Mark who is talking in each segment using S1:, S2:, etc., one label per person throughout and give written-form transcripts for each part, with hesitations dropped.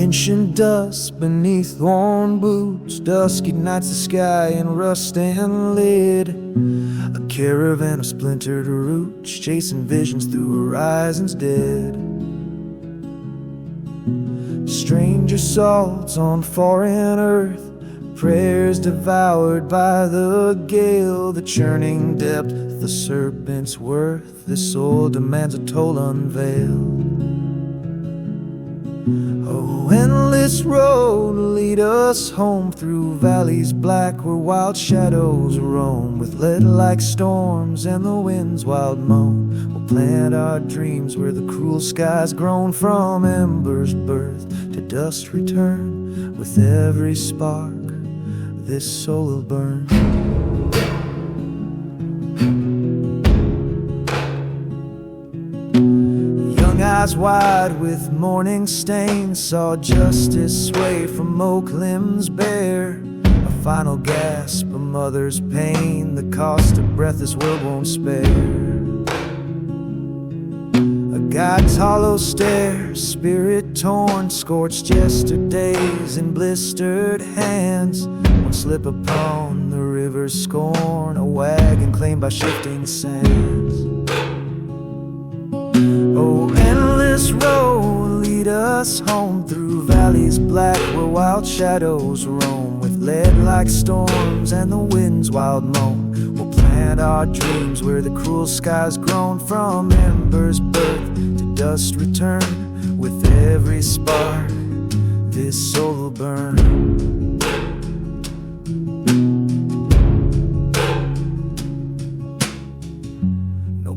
S1: Ancient dust beneath worn boots, dusky nights, the sky in rust and lead. A caravan of splintered roots, chasing visions through horizons dead. Strange assaults on foreign earth, prayers devoured by the gale. The churning depth, the serpent's worth, this soul demands a toll unveiled. Oh, endless road, lead us home through valleys black where wild shadows roam. With lead-like storms and the wind's wild moan, we'll plant our dreams where the cruel skies grown. From embers birth to dust return, with every spark this soul will burn. Eyes wide with morning stains, saw justice sway from oak limbs bare. A final gasp, a mother's pain, the cost of breath this world won't spare. A guide's hollow stare, spirit torn, scorched yesterdays in blistered hands. One slip upon the river's scorn, a wagon claimed by shifting sands. Oh, endless road, lead us home through valleys black where wild shadows roam. With lead-like storms and the wind's wild moan, we'll plant our dreams where the cruel skies grown. From embers birth to dust return, with every spark this soul will burn.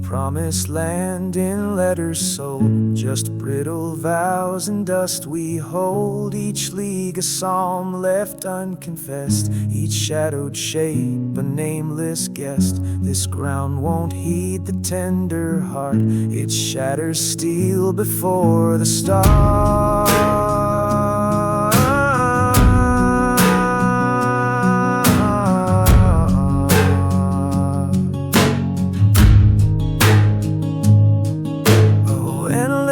S1: Promised land in letters sold, just brittle vows and dust we hold. Each league a psalm left unconfessed, each shadowed shape a nameless guest. This ground won't heed the tender heart, it shatters steel before the stars.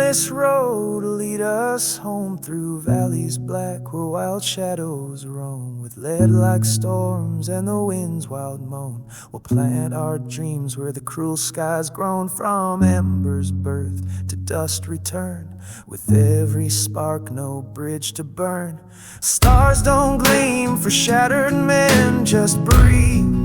S1: This road will lead us home through valleys black where wild shadows roam. With lead-like storms and the wind's wild moan, we'll plant our dreams where the cruel skies grown. From embers birth to dust return, with every spark no bridge to burn. Stars don't gleam for shattered men, just breathe.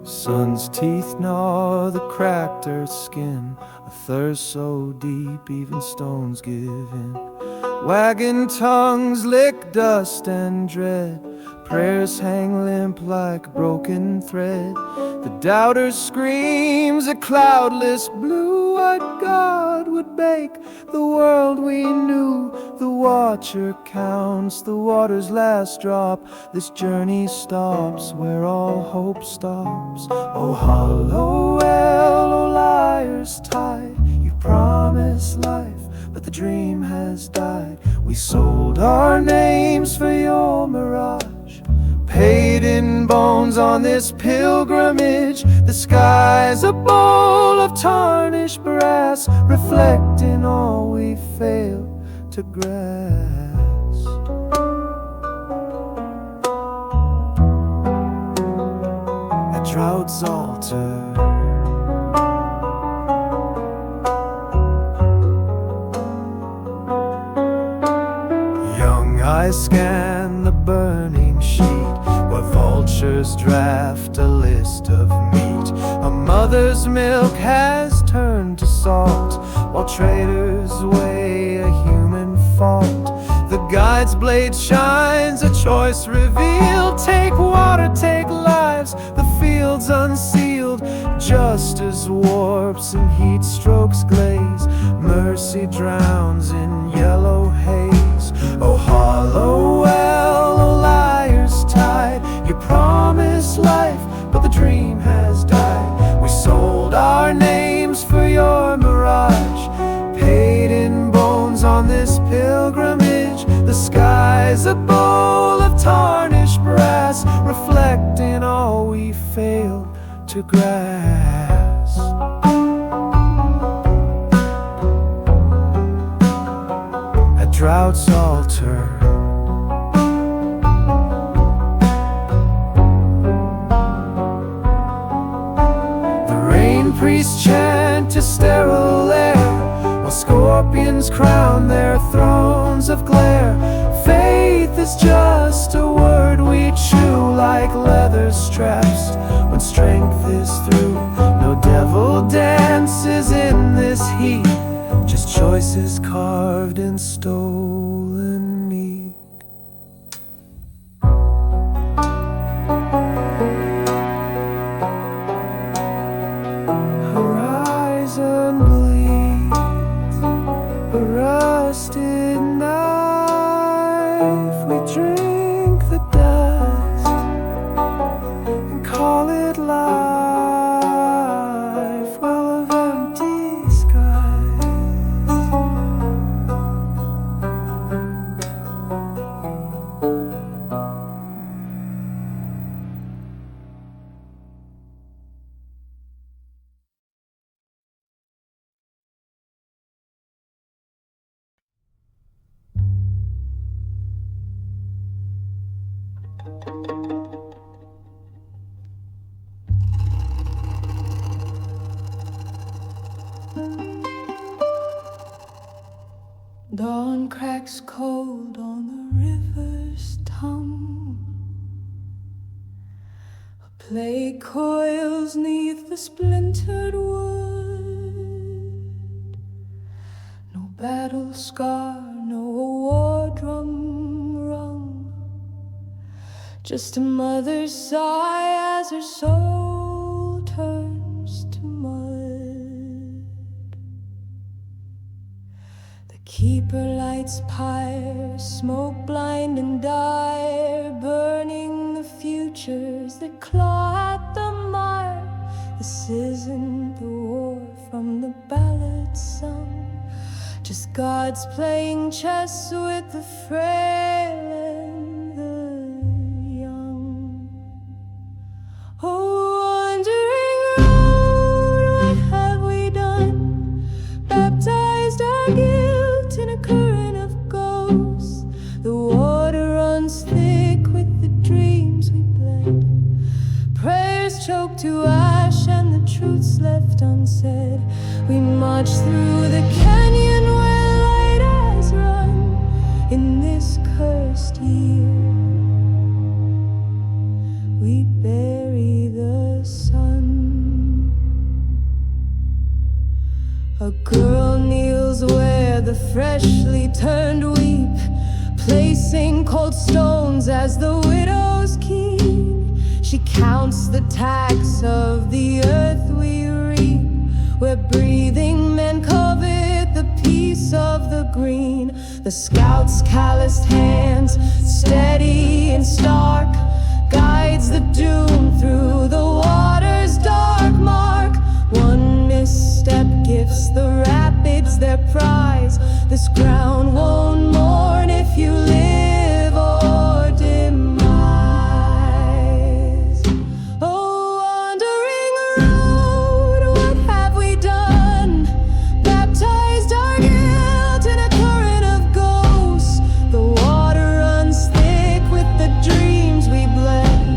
S1: Sun's teeth gnaw the cracked earth's skin, a thirst so deep even stones give in. Wagging tongues lick dust and dread, prayers hang limp like broken thread. The doubter screams a cloudless blue. What God would bake the world we knew? The watcher counts the water's last drop. This journey stops where all hope stops. Oh hollow well, oh liar's tide, you promised life, but the dream has died. We sold our names for your mirage, paid in bones on this pilgrimage. The sky's a bowl of tarnished brass, reflecting all we failed to grasp. At Drought's altar, I scan the burning sheet where vultures draft a list of meat. A mother's milk has turned to salt while traitors weigh a human fault. The guide's blade shines, a choice revealed. Take water, take lives, the fields unsealed. Justice warps and heat strokes glaze. Mercy drowns in yellow haze. Oh hollow well, oh liar's tide. You promised life, but the dream has died. We sold our names for your mirage, paid in bones on this pilgrimage. The sky's a bowl of tarnished brass, reflecting all we failed to grasp. At Drought's altar, the rain priests chant to sterile air, while scorpions crown their thrones of glare. Faith is just a word we chew like leather straps when strength is through. No devil dances in this heat, just choices carved in stolen meat. Horizon bleeds, a rusted knife. We drink the dust and call it life, well of empty skies. Dawn cracks cold on the river's tongue. A plague coils 'neath the splintered wood. No battle scar, no war drum rung, just a mother's sigh as her soul turns to mud. The keeper lights pyre, smoke blind and dire, burning the futures that claw at the mire. This isn't the war from the ballads sung, just gods playing chess with the frail and the young. Oh, wandering road, what have we done? Baptized our guilt in a current of ghosts. The water runs thick with the dreams we bled. Prayers choked to ash and the truths left unsaid. We march through the canyon where light has run in this cursed year. We bury the sun. A girl kneels where the freshly turned weep, placing cold stones as the widows keep. She counts the tax of the earth we reap, where breathing men covet the peace of the green. The scout's calloused hands, steady and stark, guides the doom through the water's dark mark. One misstep gifts the rapids their prize. This ground won't mourn if you live or demise. Oh, wandering road, what have we done? Baptized our guilt in a current of ghosts. The water runs thick with the dreams we bled.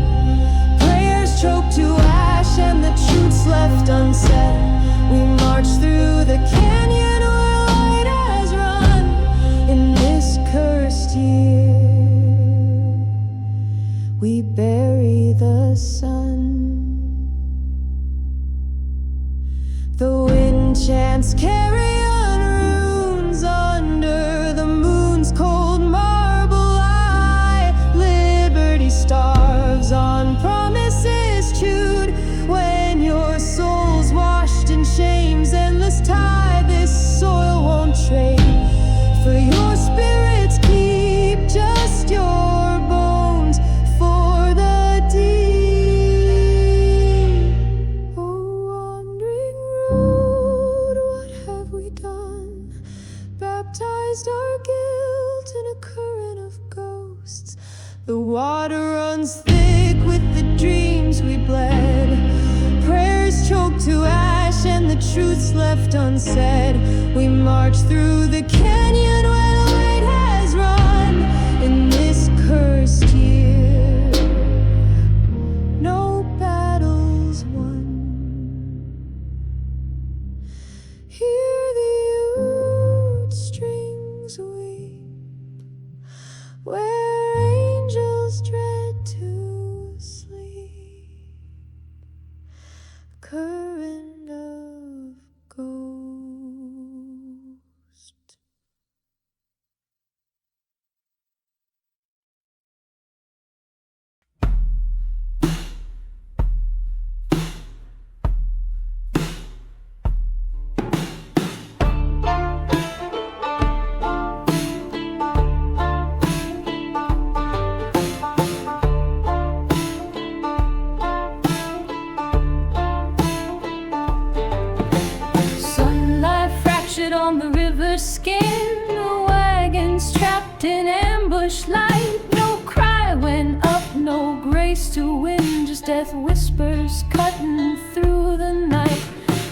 S1: Prayers choked to ash and the truths left unsaid. We march through the canyon where light has run in this cursed year. We bury the sun. The wind chants carrion
S2: truths left unsaid. We march through the canyon where the light has run. In this cursed year, no battles won. Hear the oud strings weep, where angels dread to sleep. Current of ghost. On the river's skin, the wagons trapped in ambush light. No cry went up, no grace to win, just death whispers cutting through the night.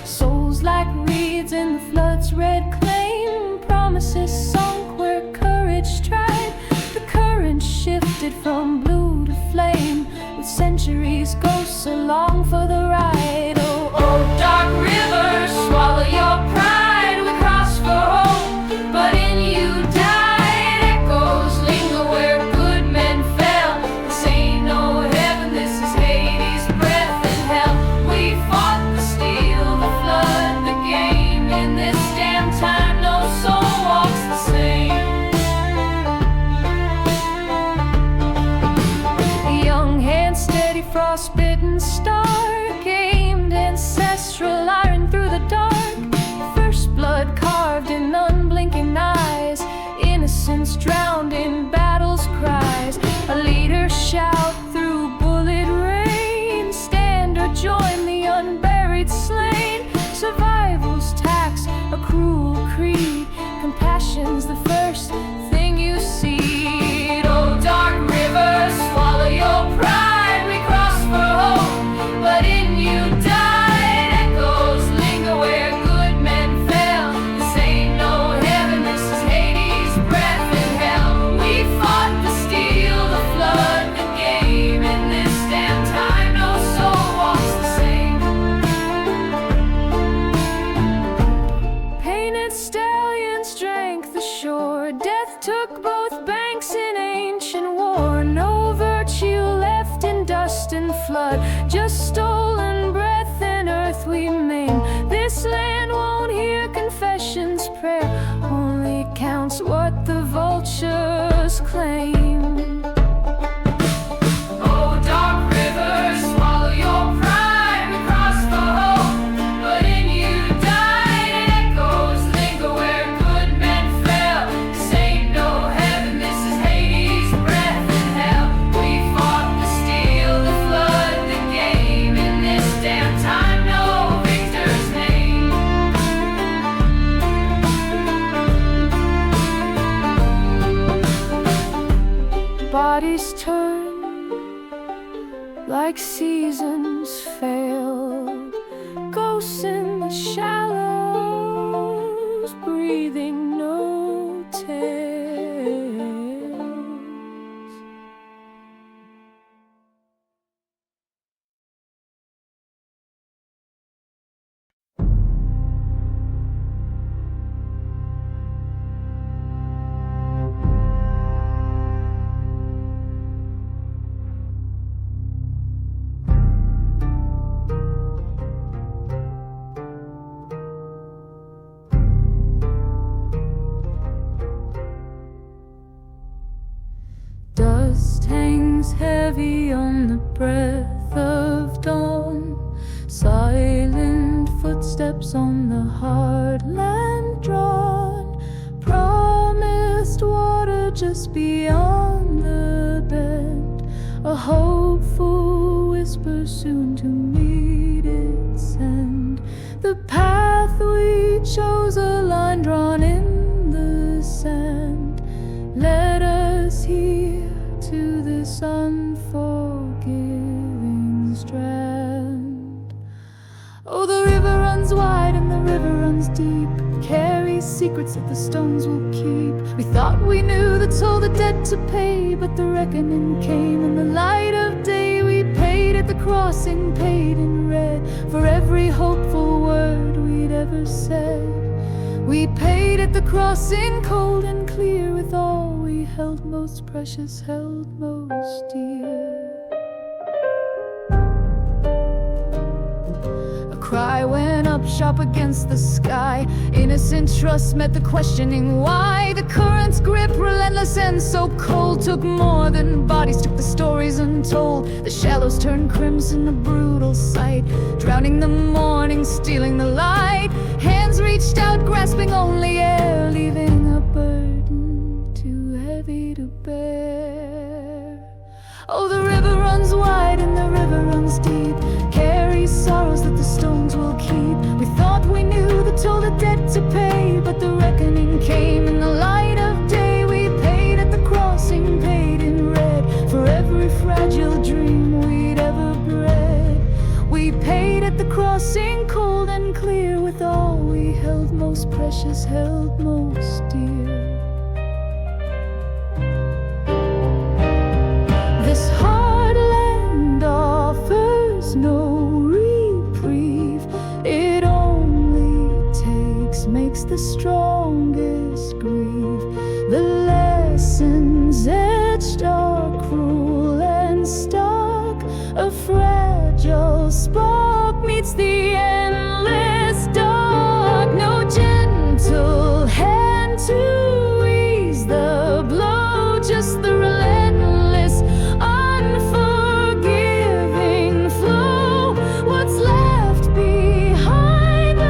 S2: Souls like reeds in the flood's red claim, promises sunk where courage tried. The current shifted from blue to flame, with centuries ghosts along for the ride. Oh, oh, dark river, swallow your pride. But in you died, echoes linger where good men fell. This ain't no heaven, this is Hades' breath in hell. We fought the steel, the flood, the game. In this damn time, no soul walks the same. A young hand, steady, frostbitten stark, aimed ancestral iron through the dark. First blood carved in unblinking eyes, innocence drowned in battle's cries. A leader shout through bullet rain, stand or join the unburied slain. Survival's tax, a cruel creed, compassion's the first thing you see. Oh, dark river, swallow your pride. We cross for hope, but in you died. Echoes linger where good men fell. This ain't no heaven, this is Hades' breath in hell. We fought the steel, the flood, the game. In this damn time, no soul walks the same. Painted stallion strength ashore, death took both banks in ancient war. No virtue left in dust and flood, just stolen breath and earth we maim. This land won't hear confession's prayer, only counts what the vultures claim. Oh, dark river, swallow your pride. We cross for hope, but in you died. Echoes linger where good men fell. This ain't no heaven, this is Hades' breath in hell. We fought the steel, the flood, the game. In this damn time, no victor's name. Bodies turn like seasons failed, ghosts in the shallows, breathing no tales. Dust hangs heavy on the breath of dawn, silent footsteps on the hard land drawn, promised water just beyond the bend, a hopeful whisper soon to meet its end. The path we chose, a line drawn in the sand, led us here to this unforgiving strand. Oh, the river runs wide and the river runs deep, carries secrets that the stones will keep. We thought we knew the toll, the debt to pay, but the reckoning came in the light of day. We paid at the crossing, paid in red, for every hopeful word we'd ever said. We paid at the crossing, cold and clear, with all we held most precious, held most dear. A cry went up sharp against the sky. Innocent trust met the questioning why. The current's grip, relentless and so cold, took more than bodies, took the stories untold. The shallows turned crimson, a brutal sight, drowning the morning, stealing the light. Hands reached out, grasping only air, leaving a burden too heavy to bear. Oh, the river runs wide and the river runs deep, carries sorrows that the stones will keep. We thought we knew the toll, the debt to pay, but the reckoning came in the light of day. We paid at the crossing, paid in red, for every fragile dream we'd ever bred. We paid at the crossing, cold and clear, with all we held most precious, held most dear. This hard land offers no reprieve. It only makes the strongest grieve. The lessons etched are cruel and stark. A fragile spark meets the endless dark. No gentle hand to ease the blow, just the relentless, unforgiving flow. What's left behind, the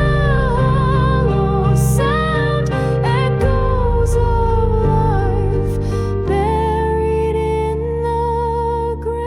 S2: hollow sound, echoes of life buried in the ground.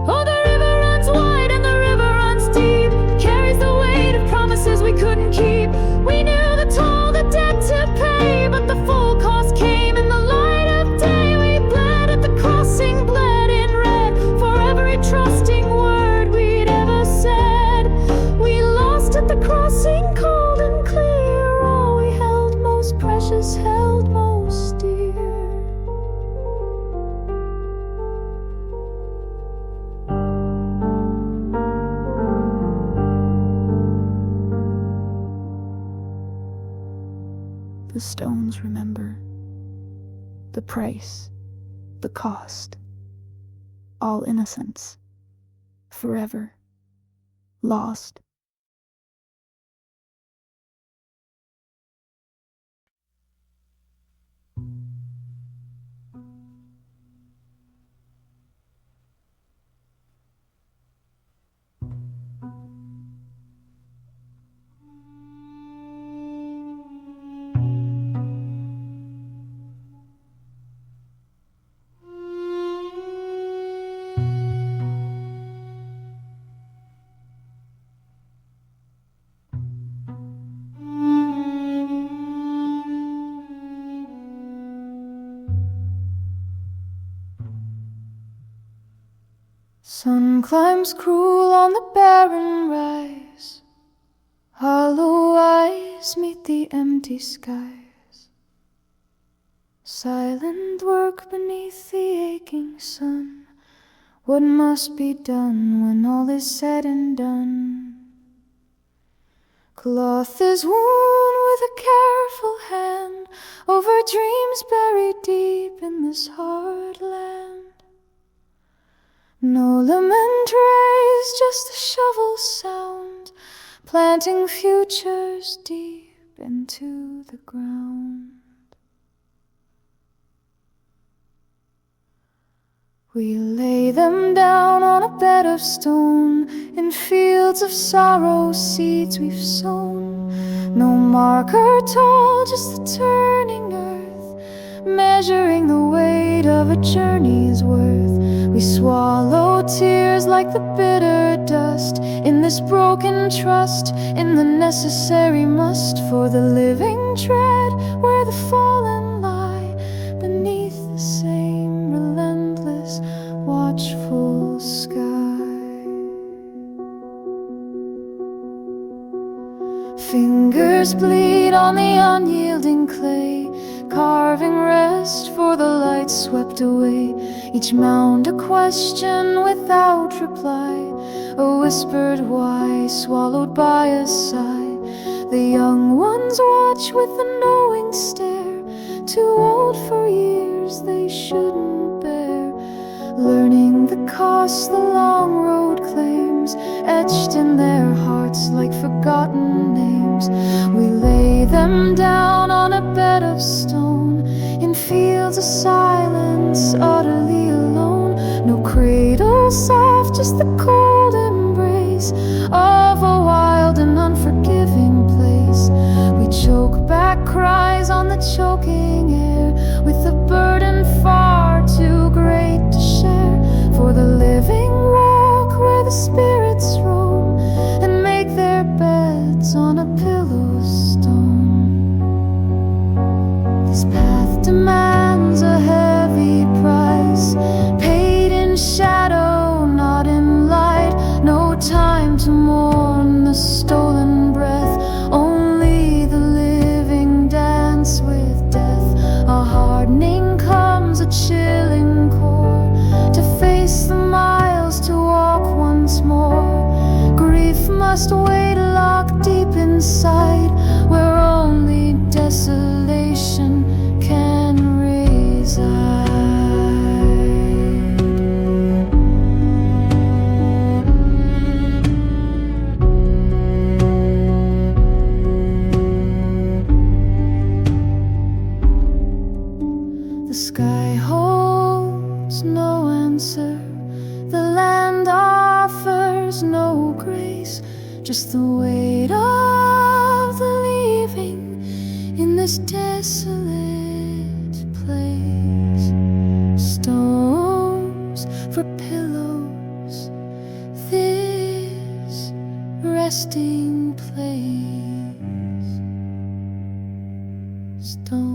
S2: Oh, the river runs wide and the river runs deep, carries the weight of promises we couldn't keep. We knew the toll, the debt to pay, but the full cost came in the light of day. We bled at the crossing, bled in red, for every trusting word we'd ever said. We lost at the crossing, cold and clear, all we held most precious, held most dear. The stones remember the price, the cost, all innocence, forever lost. Sun climbs cruel on the barren rise, hollow eyes meet the empty skies. Silent work beneath the aching sun, what must be done when all is said and done? Cloth is woven with a careful hand over dreams buried deep in this hard land. No lament raised, just the shovel sound, planting futures deep into the ground. We lay them down on a bed of stone, in fields of sorrow seeds we've sown. No marker tall, just the turning earth, measuring the weight of a journey's worth. We swallow tears like the bitter dust, dust, in this broken trust, in the necessary must for the living tread, where the fallen lie beneath the same relentless, watchful sky. Fingers bleed on the unyielding clay, carving rest for the light swept away. Each mound a question without reply, a whispered why swallowed by a sigh. The young ones watch with a knowing stare, too old for years they shouldn't bear, learning the cost the long road claims, etched in their hearts like forgotten names. We lay them down on a bed of stone, in fields of silence, utterly alone. No cradle soft, just the cold embrace of a wild and unforgiving place. We choke back cries on the choking air, with a burden far too great to share, for the living walk where the spirits roam, and make their beds on a pillow stone. This path demands a heavy price, paid in shadow, not in light. No time to mourn the stolen breath, only the living dance with death. A hardening comes, a chilling core, to face the miles, to walk once more. Grief must wait locked deep inside, where only desolation can reside. The sky holds no answer, the land offers no grace, just the weight of the leaving in this desolate place. Stones for pillows, this resting place. Stones.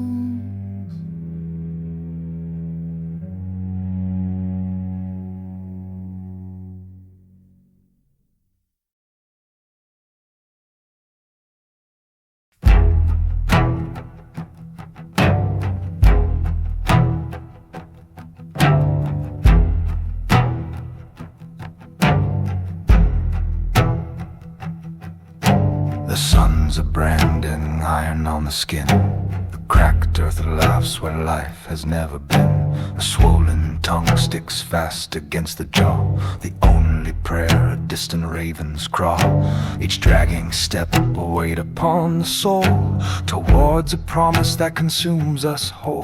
S1: The sun's a branding iron on the skin, the cracked earth laughs where life has never been. A swollen tongue sticks fast against the jaw, the only prayer a distant raven's crawl. Each dragging step a weight upon the soul, towards a promise that consumes us whole.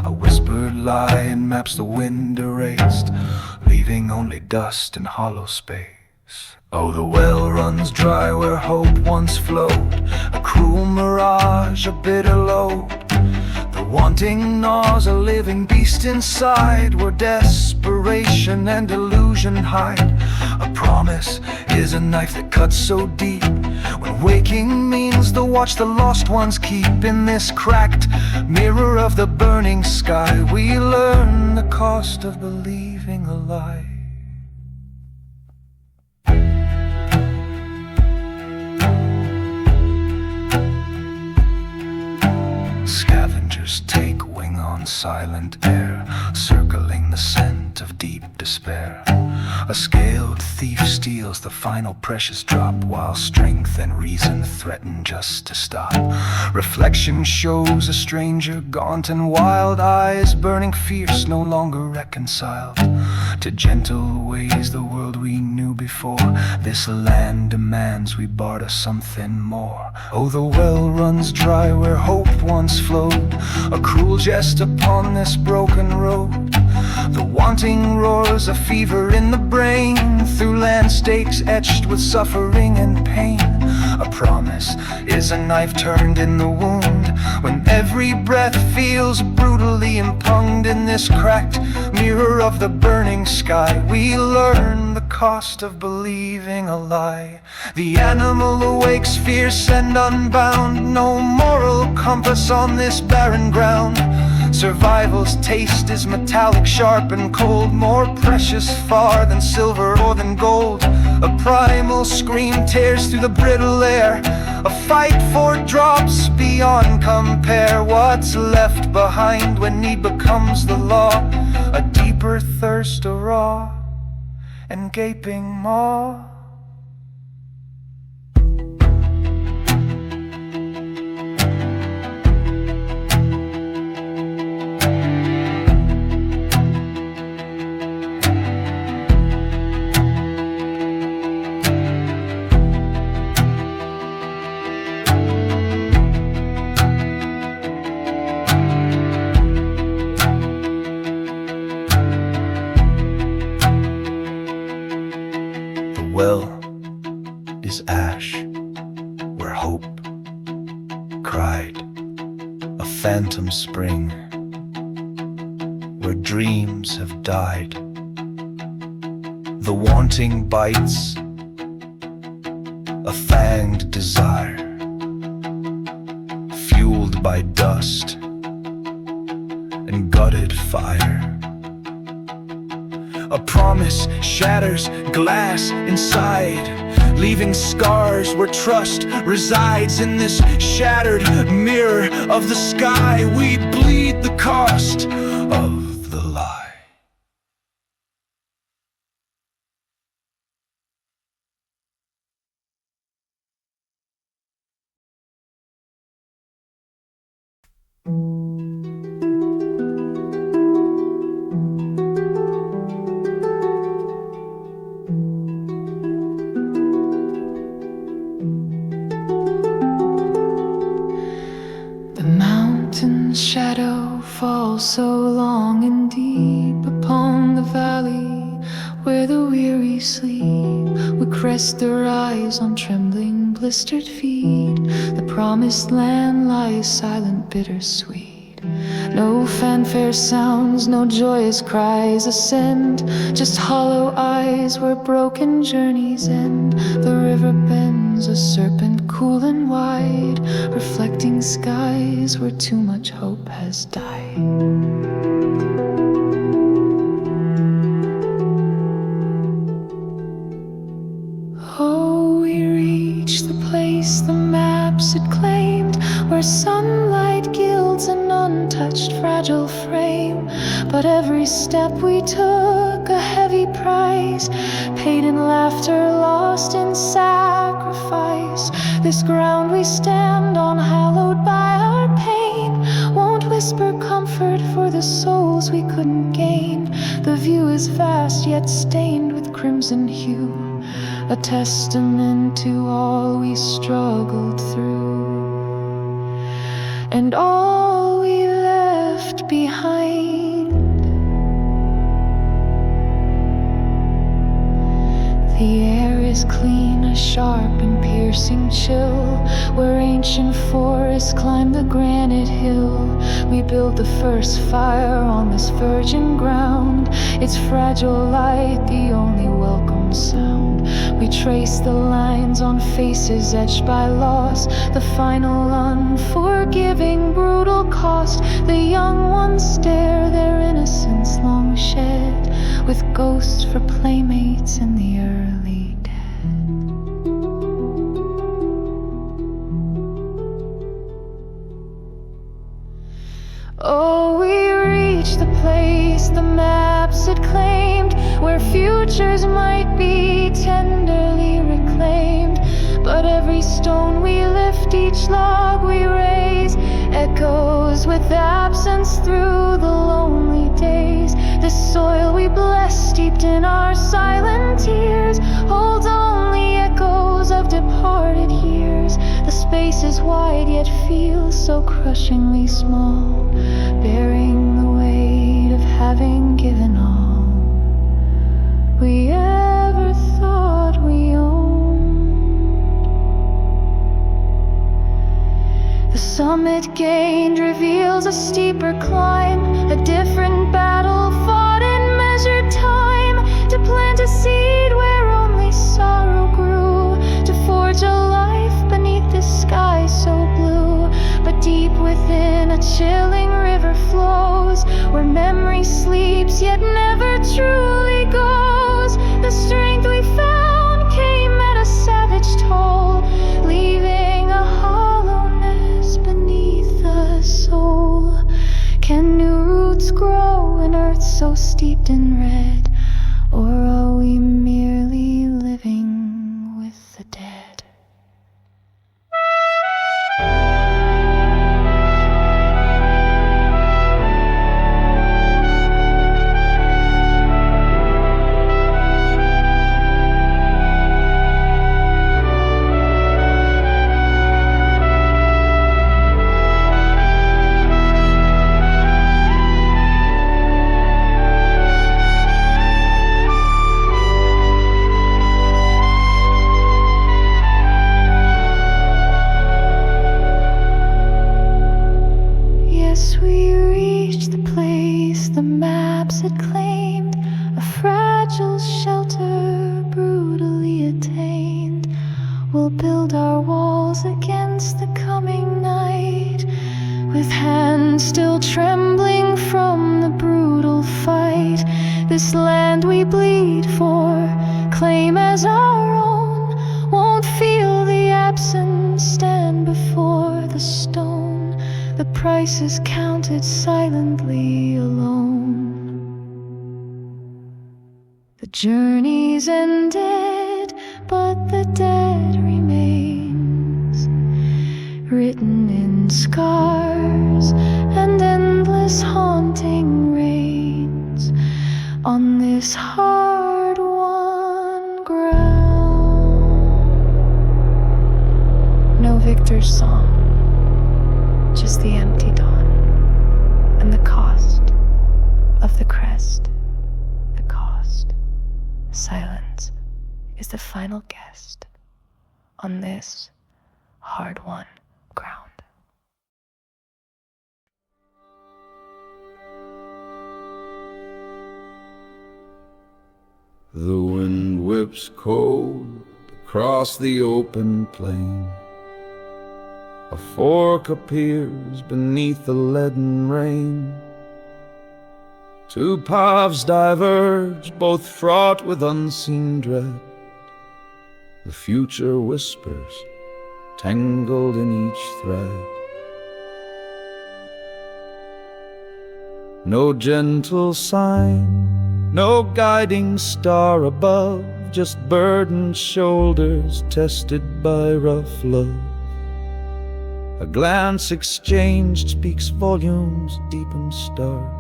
S1: A whispered lie and maps the wind erased, leaving only dust and hollow space. Oh, the well runs dry where hope once flowed, a cruel mirage, a bitter load. The wanting gnaws a living beast inside, where desperation and illusion hide. A promise is a knife that cuts so deep, when waking means the watch the lost ones keep. In this cracked mirror of the burning sky, we learn the cost of believing a lie. Scavengers take wing on silent air, circling the scent of deep despair. A scaled thief steals the final precious drop, while strength and reason threaten just to stop. Reflection shows a stranger, gaunt and wild, eyes burning fierce, no longer reconciled to gentle ways the world we knew before. This land demands we barter something more. Oh, the well runs dry where hope once flowed, a cruel jest upon this broken road. The wanting roars a fever in the brain, through land stakes etched with suffering and pain. A promise is a knife turned in the wound, When every breath feels brutally impugned in this cracked mirror of the burning sky, we learn the cost of believing a lie. The animal awakes fierce and unbound, no moral compass on this barren ground. Survival's taste is metallic, sharp and cold, more precious far than silver or than gold. A primal scream tears through the brittle air, a fight for drops beyond compare. What's left behind when need becomes the law? A deeper thirst, a raw and gaping maw. Well is ash, where hope cried, a phantom spring, where dreams have died. The wanting bites, a fanged desire, fueled by dust and gutted fire. A promise shatters glass inside, leaving scars where trust resides. In this shattered mirror of the sky, we bleed the cost of the lie.
S2: Shadow falls so long and deep upon the valley where the weary sleep. We crest the rise on trembling, blistered feet. The promised land lies silent, bittersweet. No fanfare sounds, no joyous cries ascend, just hollow eyes where broken journeys end. The river bends, a serpent cool and wide, reflecting skies where too much hope has died. Oh, we reached the place the maps had claimed, where sunlight gilds an untouched fragile frame. But every step we took a heavy price, paid in laughter, lost in sacrifice. This ground we stand on, hallowed by our pain, won't whisper comfort for the souls we couldn't gain. The view is vast yet stained with crimson hue, a testament to all we struggled through and all we left behind. The air is clean, a sharp and piercing chill, where ancient forests climb the granite hill. We built the first fire on this virgin ground, its fragile light the only welcome sound. We trace the lines on faces etched by loss, the final unforgiving brutal cost. The young ones stare, their innocence long shed, with ghosts for playmates in the early dead. Oh, we reached the place the maps had claimed, where futures might be tenderly reclaimed. But every stone we lift, each log we raise, echoes with absence through the lonely days. This soil we bless, steeped in our silent tears, holds only echoes of departed years. The space is wide yet feels so crushingly small, bearing the weight of having given all we ever thought we owned. The summit gained reveals a steeper climb, a different battle fought in measured time, to plant a seed where only sorrow grew, to forge a life beneath this sky so blue. But deep within a chilling river flows, where memory sleeps yet never truly goes. The strength we found came at a savage toll, leaving a hollowness beneath the soul. Can new roots grow in earth so steeped in red, or are we merely living with the dead? This land we bleed for, claim as our own, won't feel the absence stand before the stone. The price is counted silently alone. The journey's ended, but the dead remains, written in scars and endless haunting rains, on this hard-won ground. No victor's song, just the empty dawn, and the cost of the crest. The cost. Silence is the final guest on this hard-won ground.
S1: The wind whips cold across the open plain. A fork appears beneath the leaden rain. Two paths diverge, both fraught with unseen dread. The future whispers, tangled in each thread. No gentle sign, no guiding star above, just burdened shoulders tested by rough love. A glance exchanged speaks volumes deep and stark,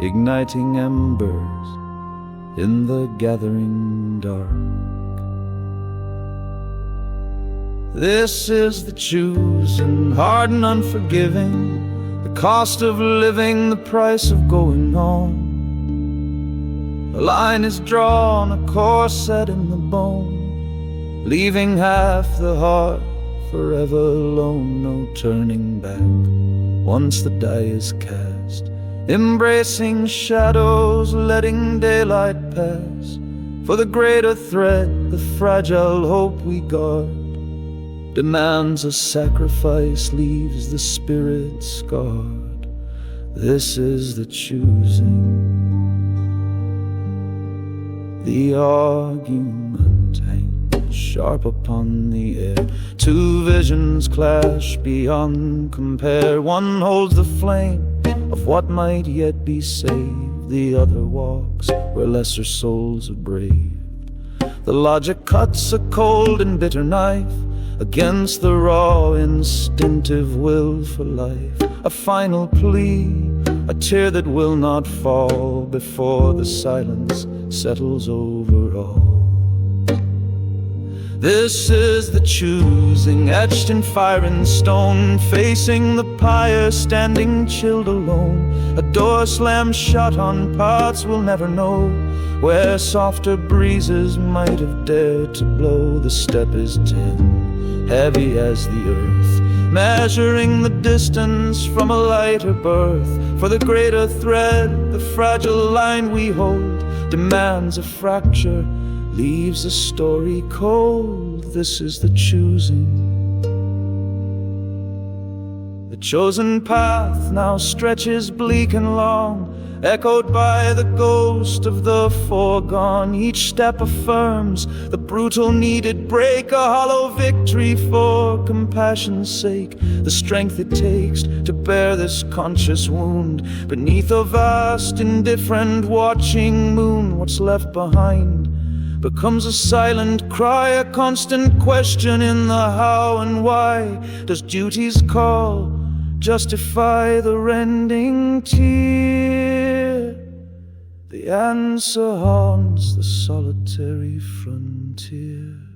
S1: igniting embers in the gathering dark. This is the choosing, hard and unforgiving, the cost of living, the price of going on. A line is drawn, a course set in the bone, leaving half the heart forever alone. No turning back once the die is cast, embracing shadows, letting daylight pass. For the greater thread, the fragile hope we guard, demands a sacrifice, leaves the spirit scarred. This is the choosing, the argument hangs sharp upon the air. Two visions clash beyond compare. One holds the flame of what might yet be saved, the other walks where lesser souls are braved. The logic cuts a cold and bitter knife against the raw, instinctive will for life. A final plea, a tear that will not fall before the silence settles over all. This is the choosing, etched in fire and stone, facing the pyre, standing chilled alone. A door slammed shut on paths we'll never know, where softer breezes might have dared to blow. The step is dim, heavy as the earth, measuring the distance from a lighter birth. For the greater thread, the fragile line we hold demands a fracture, leaves a story cold. This is the choosing. The chosen path now stretches bleak and long, echoed by the ghost of the foregone. Each step affirms the brutal needed break, a hollow victory for compassion's sake. The strength it takes to bear this conscious wound. Beneath a vast, indifferent, watching moon, what's left behind becomes a silent cry, a constant question in the how and why. Does duty's call justify the rending tear? The answer haunts the solitary frontier.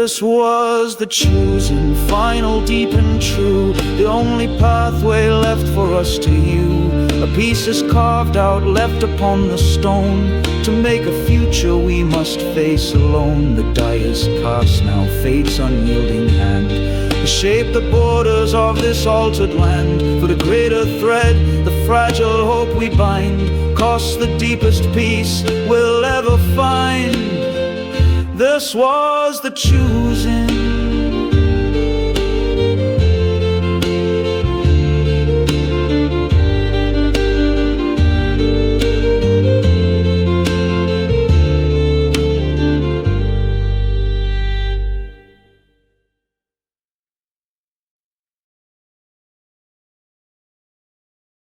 S1: This was the choosing, final, deep and true, the only pathway left for us to hew. A piece is carved out, left upon the stone, to make a future we must face alone. The die is cast, now fate's unyielding hand to shape the borders of this altered land. For the greater thread, the fragile hope we bind, costs the deepest peace we'll ever find. This was the choosing.